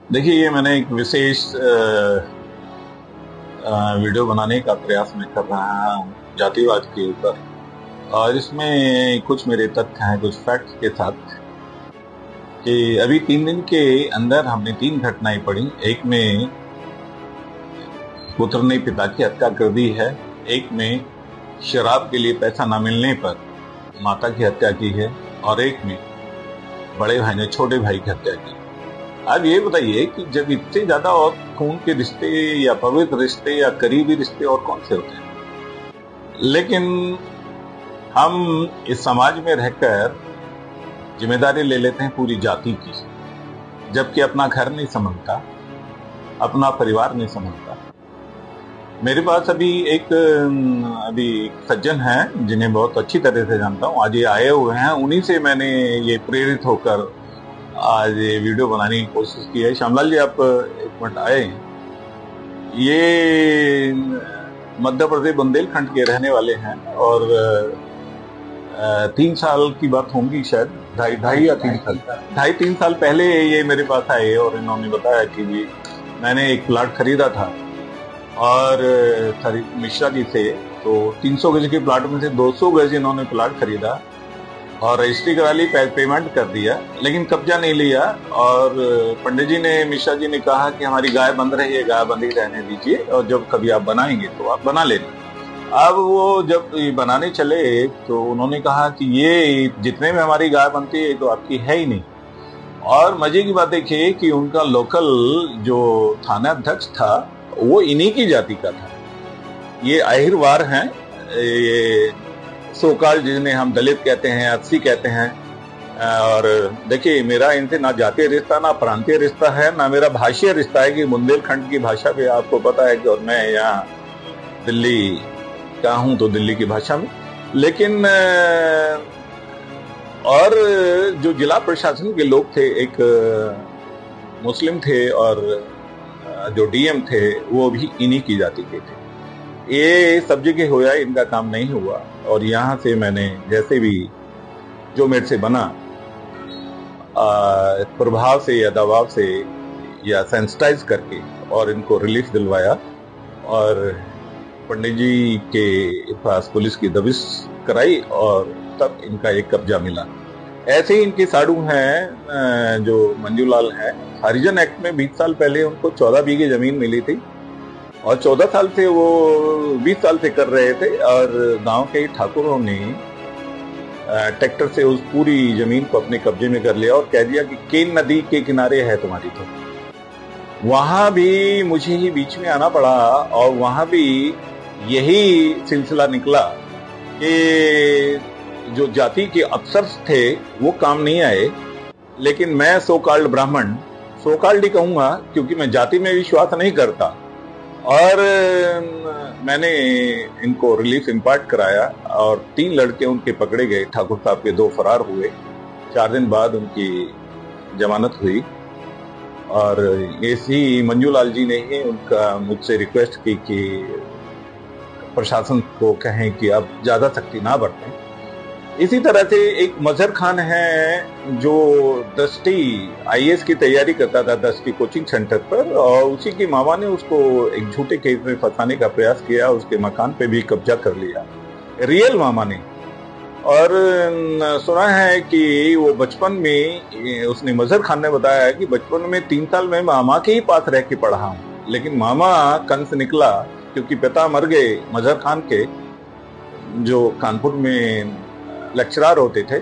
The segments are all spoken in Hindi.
देखिए, ये मैंने एक विशेष वीडियो बनाने का प्रयास मैं कर रहा हूँ जातिवाद के ऊपर, और इसमें कुछ मेरे तथ्य हैं, कुछ फैक्ट्स के साथ। कि अभी 3 दिन के अंदर हमने 3 घटनाएं पढ़ी। एक में पुत्र ने पिता की हत्या कर दी है, एक में शराब के लिए पैसा न मिलने पर माता की हत्या की है, और एक में बड़े भाई ने छोटे भाई की हत्या की। अब ये बताइए कि जब इतने ज्यादा और खून के रिश्ते या पवित्र रिश्ते या करीबी रिश्ते और कौन से होते हैं, लेकिन हम इस समाज में रहकर जिम्मेदारी ले लेते हैं पूरी जाति की, जबकि अपना घर नहीं समझता, अपना परिवार नहीं समझता। मेरे पास अभी एक सज्जन हैं जिन्हें बहुत अच्छी तरह से जानता हूं, आज ये आए हुए हैं, उन्हीं से मैंने ये प्रेरित होकर आज ये वीडियो बनाने की कोशिश की है। श्यामलाल जी, आप एक मिनट आए। ये मध्य प्रदेश बुंदेलखंड के रहने वाले हैं, और 3 साल की बात होंगी शायद, ढाई या 3 साल पहले ये मेरे पास आए, और इन्होंने बताया कि मैंने एक प्लाट खरीदा था और मिश्रा जी से, तो 300 गज के प्लाट में से 200 गज इन्होंने प्लाट खरीदा और रजिस्ट्री करा ली, पेमेंट कर दिया, लेकिन कब्जा नहीं लिया। और पंडित जी ने, मिश्रा जी ने कहा कि हमारी गाय बंद रही है, गाय बंदी रहने दीजिए, और जब कभी आप बनाएंगे तो आप बना लेना। अब वो जब बनाने चले तो उन्होंने कहा कि ये जितने में हमारी गाय बनती है तो आपकी है ही नहीं। और मजे की बात देखिए कि उनका लोकल जो थाना अध्यक्ष था वो इन्हीं की जाति का था। ये आहिरवार हैं, ये सोकाल जिन्हें हम दलित कहते हैं, अस्सी कहते हैं। और देखिए, मेरा इनसे ना जातीय रिश्ता, ना प्रांतीय रिश्ता है, ना मेरा भाषीय रिश्ता है कि बुंदेलखंड की भाषा भी आपको पता है कि, और मैं यहाँ दिल्ली का हूँ तो दिल्ली की भाषा में। लेकिन और जो जिला प्रशासन के लोग थे, एक मुस्लिम थे, और जो डीएम थे वो भी इन्हीं की जाति के थे। ये सब जगह होया, इनका काम नहीं हुआ। और यहाँ से मैंने जैसे भी जो मेरे से बना, प्रभाव से या दबाव से या सेंसिटाइज करके, और इनको रिलीफ दिलवाया, और पंडित जी के पास पुलिस की दबिश कराई, और तब इनका एक कब्जा मिला। ऐसे ही इनके साड़ू हैं जो मंजूलाल हैं, हरिजन एक्ट में 20 साल पहले उनको 14 बीघे जमीन मिली थी, और 14 साल से वो 20 साल से कर रहे थे, और गांव के ठाकुरों ने ट्रैक्टर से उस पूरी जमीन को अपने कब्जे में कर लिया और कह दिया कि केन नदी के किनारे है तुम्हारी। तो वहां भी मुझे ही बीच में आना पड़ा, और वहां भी यही सिलसिला निकला कि जो जाति के अफसर थे वो काम नहीं आए, लेकिन मैं सो कॉल्ड ब्राह्मण, सो कॉल्ड ही कहूंगा क्योंकि मैं जाति में विश्वास नहीं करता, और मैंने इनको रिलीफ इम्पार्ट कराया, और 3 लड़के उनके पकड़े गए, ठाकुर साहब के 2 फरार हुए। 4 दिन बाद उनकी जमानत हुई, और इसी मंजूलाल जी ने ही उनका मुझसे रिक्वेस्ट की कि प्रशासन को कहें कि अब ज्यादा सख्ती ना बरतें। इसी तरह से एक मजहर खान है जो दृष्टि आईएएस की तैयारी करता था, दृष्टि कोचिंग सेंटर पर, और उसी की मामा ने उसको एक झूठे केस में फंसाने का प्रयास किया, उसके मकान पे भी कब्जा कर लिया, रियल मामा ने। और सुना है कि वो बचपन में, उसने मजहर खान ने बताया है कि बचपन में 3 साल में मामा के ही पास रह के पढ़ा हूं, लेकिन मामा कंस निकला क्योंकि पिता मर गए मजहर खान के, जो कानपुर में लेक्चरर होते थे,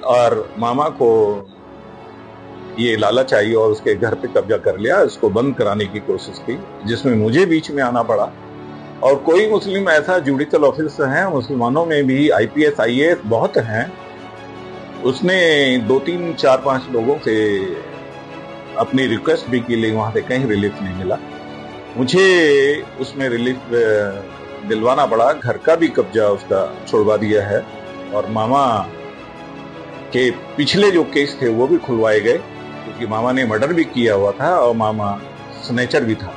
और मामा को ये लालच आई और उसके घर पे कब्जा कर लिया, उसको बंद कराने की कोशिश की, जिसमें मुझे बीच में आना पड़ा। और कोई मुस्लिम ऐसा जुडिशियल ऑफिसर है, मुसलमानों में भी आईपीएस आईएएस बहुत हैं, उसने 2, 3, 4, 5 लोगों से अपनी रिक्वेस्ट भी की, लेकिन वहां से कहीं रिलीफ नहीं मिला। मुझे उसमें रिलीफ दिलवाना पड़ा, घर का भी कब्जा उसका छुड़वा दिया है, और मामा के पिछले जो केस थे वो भी खुलवाए गए, क्योंकि मामा ने मर्डर भी किया हुआ था और मामा स्नेचर भी था।